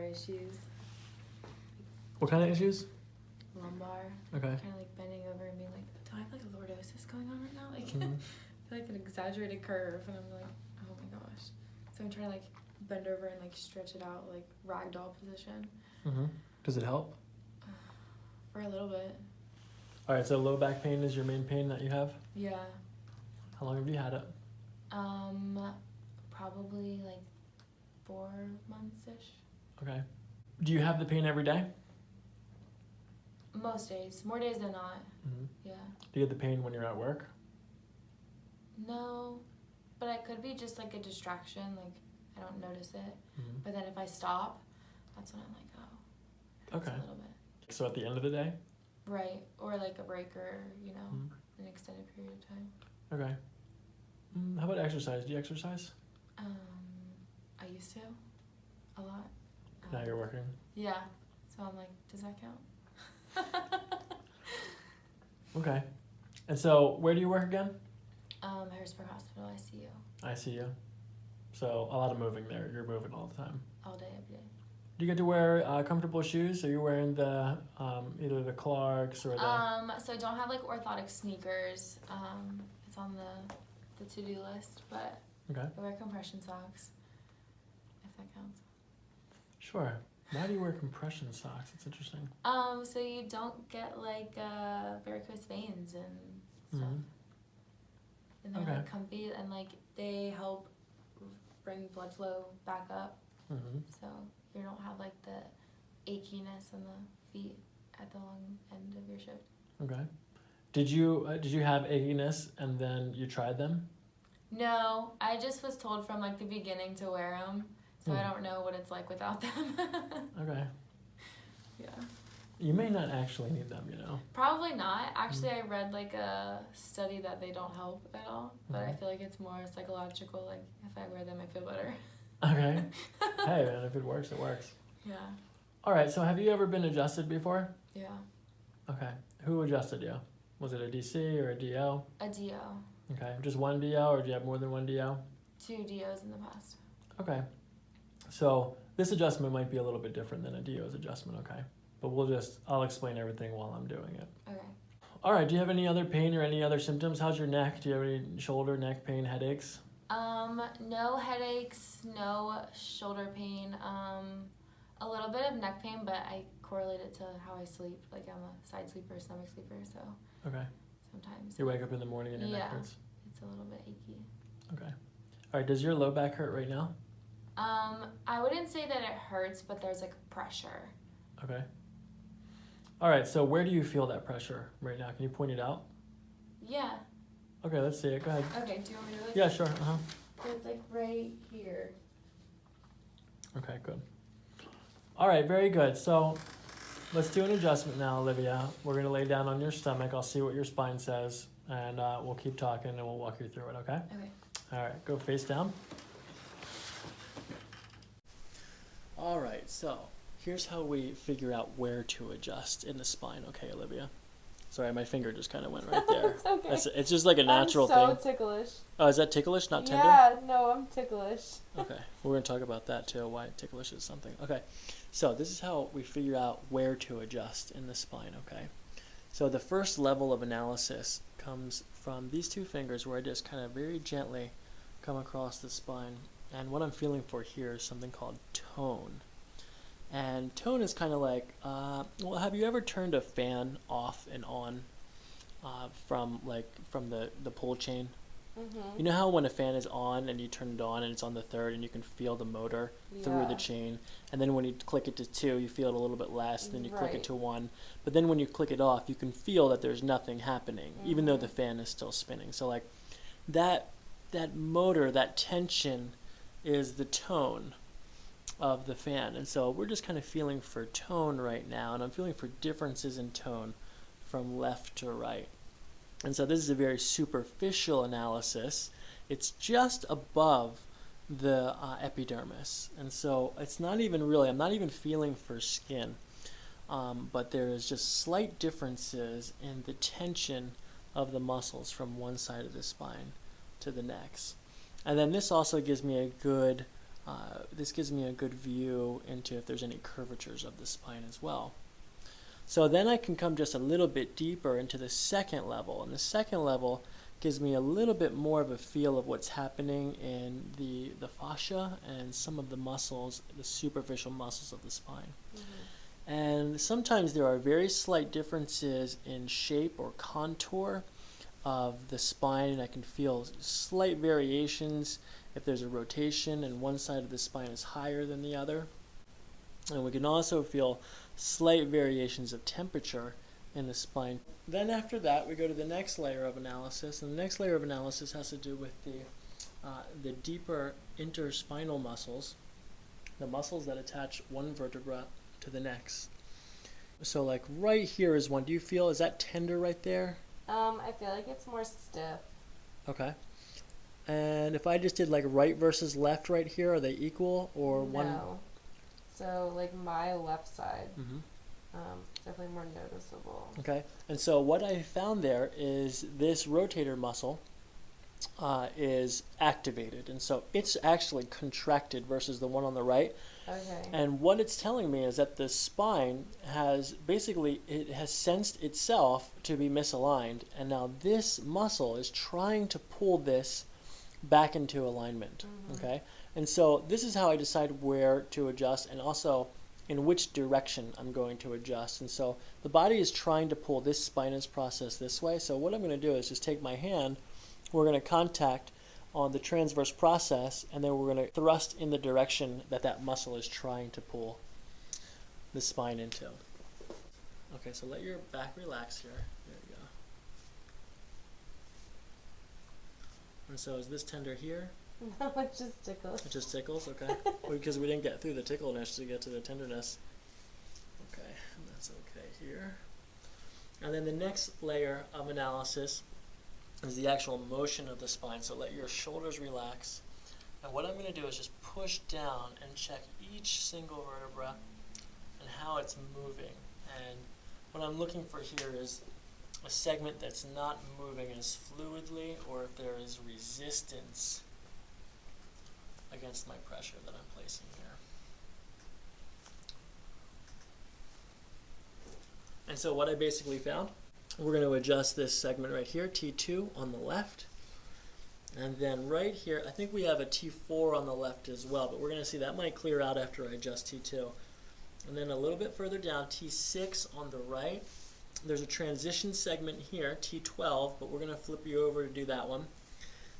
issues. What kind of issues? Lumbar. Okay. Kind of like bending over and being like, do I have like a lordosis going on right now? Like, like an exaggerated curve, and I'm like, oh my gosh. So I'm trying to like bend over and like stretch it out, like ragdoll position. Does it help? For a little bit. All right. So low back pain is your main pain that you have. Yeah. How long have you had it? Probably like 4 months-ish. Okay. Do you have the pain every day? Most days. More days than not. Yeah. Do you get the pain when you're at work? No, but it could be just like a distraction. Like I don't notice it. But then if I stop, that's when I'm like, oh, it's a little bit. So at the end of the day? Right. Or like a break or, you know, an extended period of time. Okay. How about exercise? Do you exercise? I used to. A lot. Now you're working? Yeah. So I'm like, does that count? Okay. And so where do you work again? Harrisburg Hospital, ICU. ICU. So a lot of moving there. You're moving all the time. All day, every day. Do you get to wear comfortable shoes? Are you wearing the either the Clarks or the? So I don't have like orthotic sneakers. It's on the to-do list, but Okay. I wear compression socks. If that counts. Sure. Why do you wear compression socks? It's interesting. So you don't get like varicose veins and stuff. And they're like comfy and like they help bring blood flow back up. So you don't have like the achiness in the feet at the long end of your shift. Okay. Did you have achiness and then you tried them? No, I just was told from like the beginning to wear them, so I don't know what it's like without them. Okay. Yeah. You may not actually need them, you know. Probably not. Actually, I read like a study that they don't help at all, but I feel like it's more psychological. Like if I wear them, I feel better. Okay. Hey, man, if it works, it works. Yeah. All right. So have you ever been adjusted before? Yeah. Okay. Who adjusted you? Was it a DC or a DO? A DO. Okay. Just one DO, or do you have more than one DO? 2 DOs in the past. Okay. So this adjustment might be a little bit different than a DO's adjustment, okay? But I'll explain everything while I'm doing it. Okay. All right, do you have any other pain or any other symptoms? How's your neck? Do you have any shoulder, neck pain, headaches? No headaches, no shoulder pain, a little bit of neck pain, but I correlate it to how I sleep. Like I'm a side sleeper, stomach sleeper, so okay. Sometimes. You wake up in the morning and your neck hurts? It's a little bit achy. Okay. All right, does your low back hurt right now? I wouldn't say that it hurts, but there's like pressure. Okay. All right, so where do you feel that pressure right now? Can you point it out? Yeah. Okay, let's see it. Go ahead. Okay, do you want me to look? Yeah, sure. So it's like right here. Okay, good. All right, very good. So let's do an adjustment now, Olivia. We're going to lay down on your stomach. I'll see what your spine says, and we'll keep talking, and we'll walk you through it, okay? Okay. All right, go face down. All right, so here's how we figure out where to adjust in the spine, okay, Olivia? Sorry, my finger just kind of went right there. It's okay. It's just like a natural thing. I'm so ticklish. Oh, is that ticklish, not tender? Yeah, no, I'm ticklish. Okay, we're going to talk about that too, why ticklish is something. Okay, so this is how we figure out where to adjust in the spine, okay? So the first level of analysis comes from these 2 fingers where I just kind of very gently come across the spine. And what I'm feeling for here is something called tone. And tone is kind of like, well, have you ever turned a fan off and on from the pull chain? You know how when a fan is on and you turn it on and it's on the 3rd and you can feel the motor through the chain, and then when you click it to 2 you feel it a little bit less, then you click it to 1, but then when you click it off you can feel that there's nothing happening even though the fan is still spinning. So like that motor, that tension is the tone of the fan, and so we're just kind of feeling for tone right now, and I'm feeling for differences in tone from left to right. And so this is a very superficial analysis. It's just above the epidermis, and so it's not even really, I'm not even feeling for skin, but there is just slight differences in the tension of the muscles from one side of the spine to the next. And then this also gives me a good this gives me a good view into if there's any curvatures of the spine as well. So then I can come just a little bit deeper into the second level, and the second level gives me a little bit more of a feel of what's happening in the fascia and some of the muscles, the superficial muscles of the spine. Mm-hmm. And sometimes there are very slight differences in shape or contour of the spine, and I can feel slight variations if there's a rotation and one side of the spine is higher than the other. And we can also feel slight variations of temperature in the spine. Then after that, we go to the next layer of analysis, and the next layer of analysis has to do with the deeper interspinal muscles, the muscles that attach one vertebra to the next. So like right here is one. Do you feel, is that tender right there? I feel like it's more stiff. Okay. And if I just did like right versus left right here, are they equal or one? No. So like my left side, definitely more noticeable. Okay. And so what I found there is this rotator muscle is activated, and so it's actually contracted versus the one on the right. Okay. And what it's telling me is that the spine has basically, it has sensed itself to be misaligned, and now this muscle is trying to pull this back into alignment. Okay. And so this is how I decide where to adjust and also in which direction I'm going to adjust. And so the body is trying to pull this spinous process this way. So what I'm going to do is just take my hand, we're going to contact on the transverse process, and then we're going to thrust in the direction that that muscle is trying to pull the spine into. Okay, so let your back relax here. There you go. And so is this tender here? No, it just tickles. It just tickles, okay. Well, because we didn't get through the tickleness to get to the tenderness. Okay, and that's okay here. And then the next layer of analysis is the actual motion of the spine. So let your shoulders relax. And what I'm going to do is just push down and check each single vertebra and how it's moving. And what I'm looking for here is a segment that's not moving as fluidly, or if there is resistance against my pressure that I'm placing here. And so what I basically found, we're going to adjust this segment right here, T2 on the left. And then right here, I think we have a T4 on the left as well, but we're going to see that might clear out after I adjust T2. And then a little bit further down, T6 on the right. There's a transition segment here, T12, but we're going to flip you over to do that one.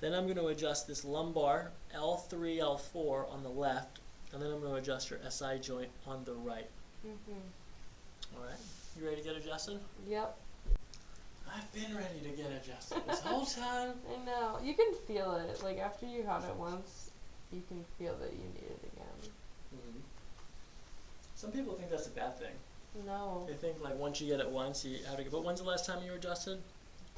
Then I'm going to adjust this lumbar, L3, L4 on the left, and then I'm going to adjust your SI joint on the right. All right, you ready to get adjusted? Yep. I've been ready to get adjusted this whole time. I know. You can feel it. Like after you had it once, you can feel that you need it again. Some people think that's a bad thing. No. They think like once you get it once, you have to go. But when's the last time you were adjusted?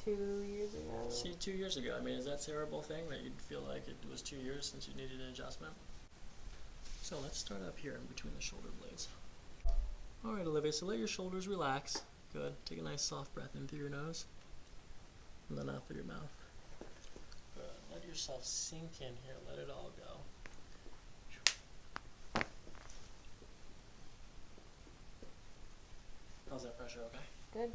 2 years ago. See, 2 years ago. I mean, is that a terrible thing that you'd feel like it was 2 years since you needed an adjustment? So let's start up here in between the shoulder blades. All right, Olivia, so let your shoulders relax. Good. Take a nice soft breath in through your nose and then out through your mouth. Good. Let yourself sink in here. Let it all go. How's that pressure? Okay? Good.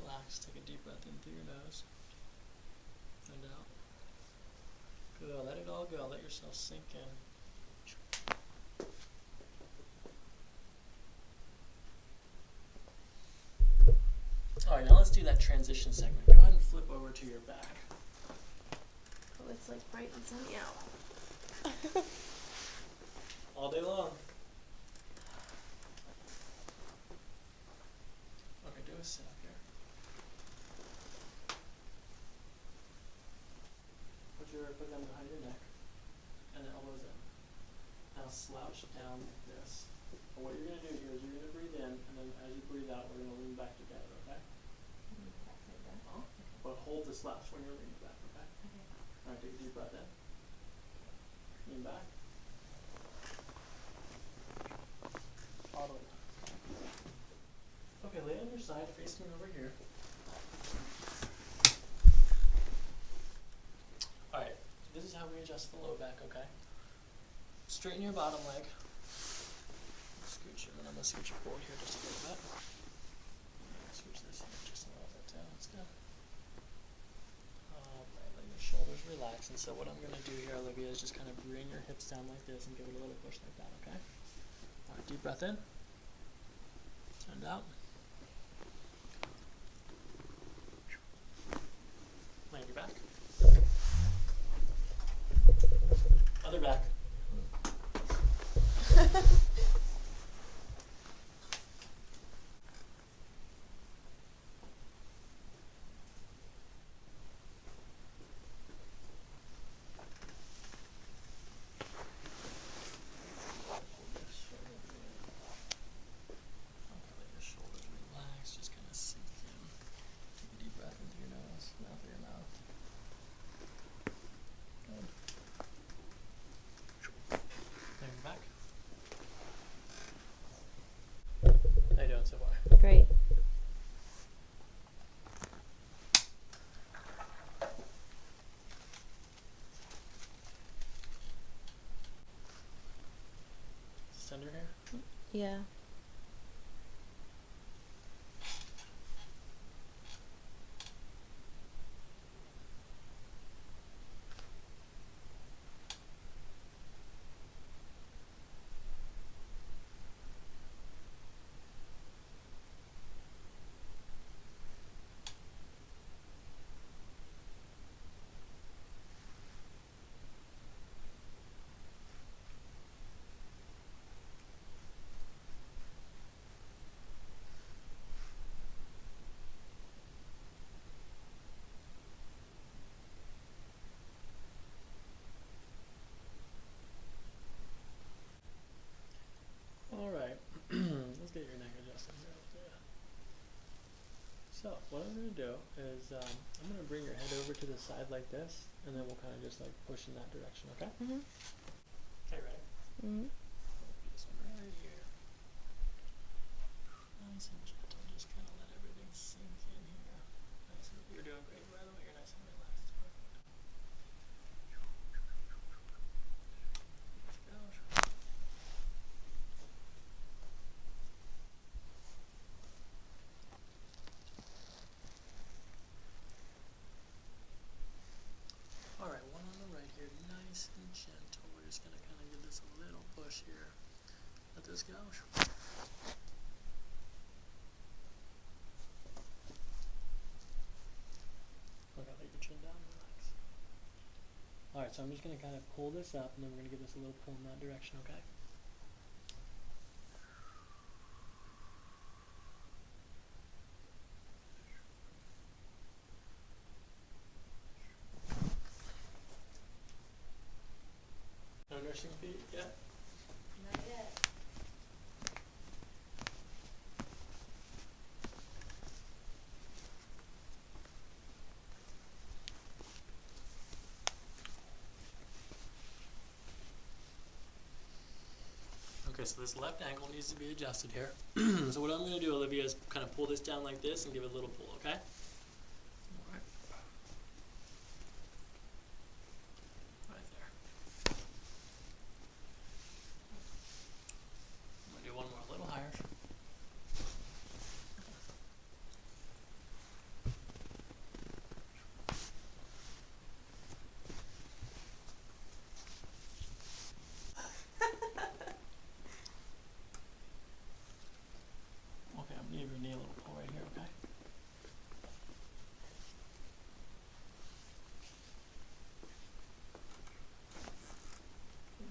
Relax, take a deep breath in through your nose and out. Good, let it all go, let yourself sink in. Alright, now let's do that transition segment. Go ahead and flip over to your back. Oh, it's like bright and sunny out. All day long. Okay, do a sit up here. Put them behind your neck and the elbows in. Now slouch down like this. And what you're going to do here is you're going to breathe in, and then as you breathe out, we're going to lean back together, okay? But hold the slouch when you're leaning back, okay? Alright, take a deep breath in. Lean back. All the way down. Okay, lay on your side, face me over here. adjust the low back, okay? Straighten your bottom leg. Scooch it, and then I'm gonna scooch it forward here just a little bit. Scooch this here just a little bit too. That's good. Alright, let your shoulders relax. And so what I'm gonna do here, Olivia, is just kind of bring your hips down like this and give it a little push like that, okay? Alright, deep breath in. And out. Land your back. Other back. So far. Great. Is it under here? Yeah. Alright, let's get your neck adjusted here. So, what I'm going to do is I'm going to bring your head over to the side like this, and then we'll kind of just like push in that direction, okay? Mhm. Okay, ready? Mhm. This one right here. Nice and gentle, just kind of let everything sink in here. Nice and, you're doing great, by the way, you're nice and relaxed, it's perfect. Let's go. Alright, one on the right here, nice and gentle. We're just going to kind of give this a little push here. Let this go. Okay, let your chin down and relax. Alright, so I'm just going to kind of pull this up, and then we're going to give this a little pull in that direction, okay? No nursing feet yet? Not yet. Okay, so this left ankle needs to be adjusted here. So what I'm going to do, Olivia, is kind of pull this down like this and give it a little pull, okay? Alright. Right there. I'm going to do one more, a little higher. Okay, I'm going to give your knee a little pull right here, okay?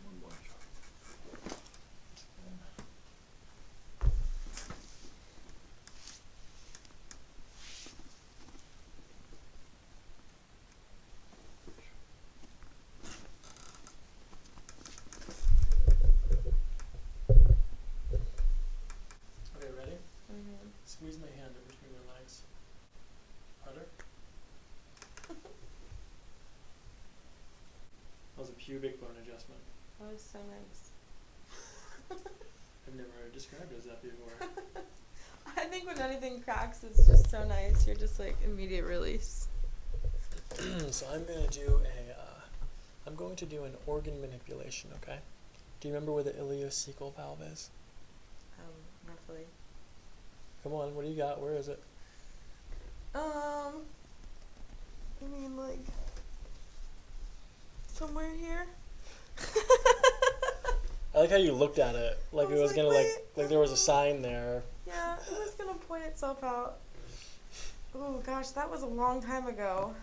One more. Okay, ready? Mhm. Squeeze my hand in between your legs. Harder. That was a pubic bone adjustment. That was so nice. I've never described it as that before. I think when anything cracks, it's just so nice. You're just like immediate release. So I'm going to do I'm going to do an organ manipulation, okay? Do you remember where the ileocecal valve is? Roughly. Come on, what do you got? Where is it? I mean, like, somewhere here. I like how you looked at it, like it was gonna wait. like there was a sign there. Yeah, it was gonna point itself out. Oh gosh, that was a long time ago.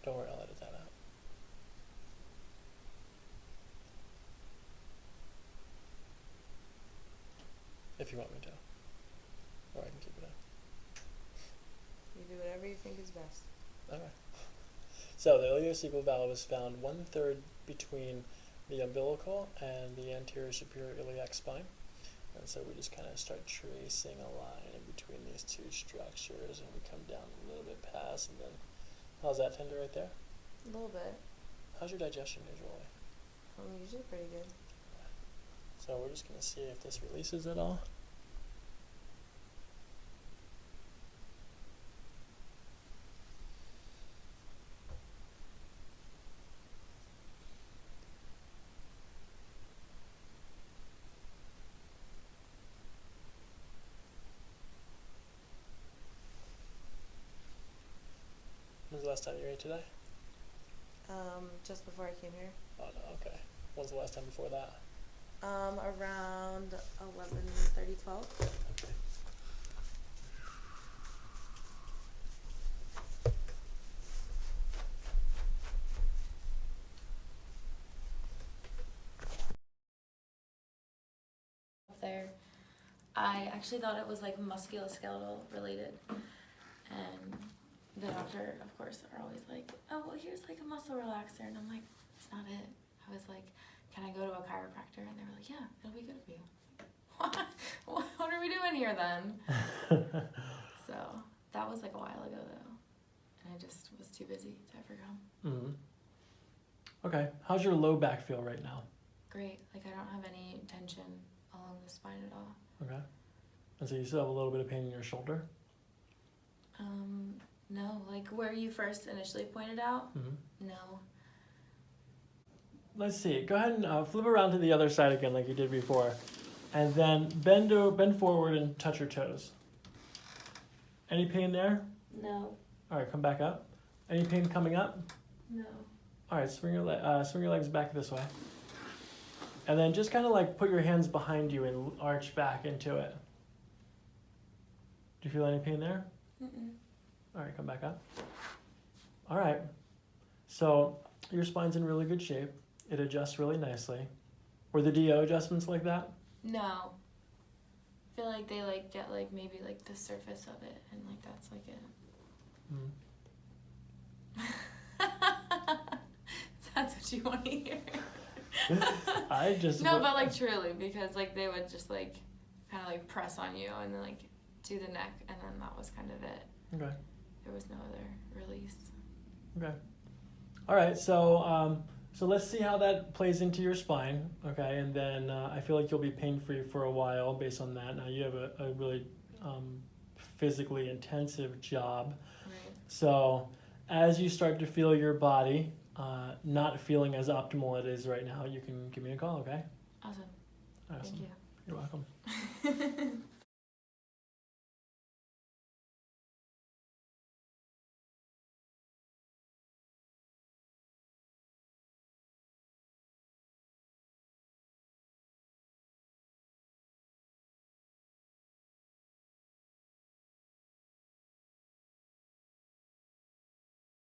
Don't worry, I'll edit that out. If you want me to. Or I can keep it in. You do whatever you think is best. Okay. So the ileocecal valve is found 1/3 between the umbilical and the anterior superior iliac spine. And so we just kind of start tracing a line in between these two structures, and we come down a little bit past, and then, how's that tender right there? A little bit. How's your digestion usually? Usually pretty good. So we're just going to see if this releases at all. When's the last time you ate today? Just before I came here. Oh no, okay. When's the last time before that? Around 11:30, 12. Okay. Up there, I actually thought it was like musculoskeletal related, and the doctor, of course, are always like, oh, well, here's like a muscle relaxer, and I'm like, it's not it. I was like, can I go to a chiropractor? And they were like, yeah, it'll be good for you. What are we doing here then? So that was like a while ago though, and I just was too busy to ever come. Mm-hmm. Okay, how's your low back feel right now? Great, like I don't have any tension along the spine at all. Okay. And so you still have a little bit of pain in your shoulder? No, like where you first initially pointed out, Mm-hmm. no. Let's see. Go ahead and flip around to the other side again like you did before. And then bend forward and touch your toes. Any pain there? No. All right, come back up. Any pain coming up? No. All right, swing your legs back this way. And then just kind of like put your hands behind you and arch back into it. Do you feel any pain there? Mm-mm. All right, come back up. All right. So your spine's in really good shape. It adjusts really nicely. Were the DO adjustments like that? No. I feel like they like get like maybe like the surface of it, and like that's like it. That's what you want to hear. I just No, but like truly, because like they would just like kind of like press on you and then like do the neck, and then that was kind of it. Okay. There was no other release. Okay. All right. So so let's see how that plays into your spine. Okay, and then I feel like you'll be pain-free for a while based on that. Now you have a really physically intensive job. Right. So as you start to feel your body not feeling as optimal it is right now, you can give me a call. Okay. Awesome. Awesome. Thank you. You're welcome.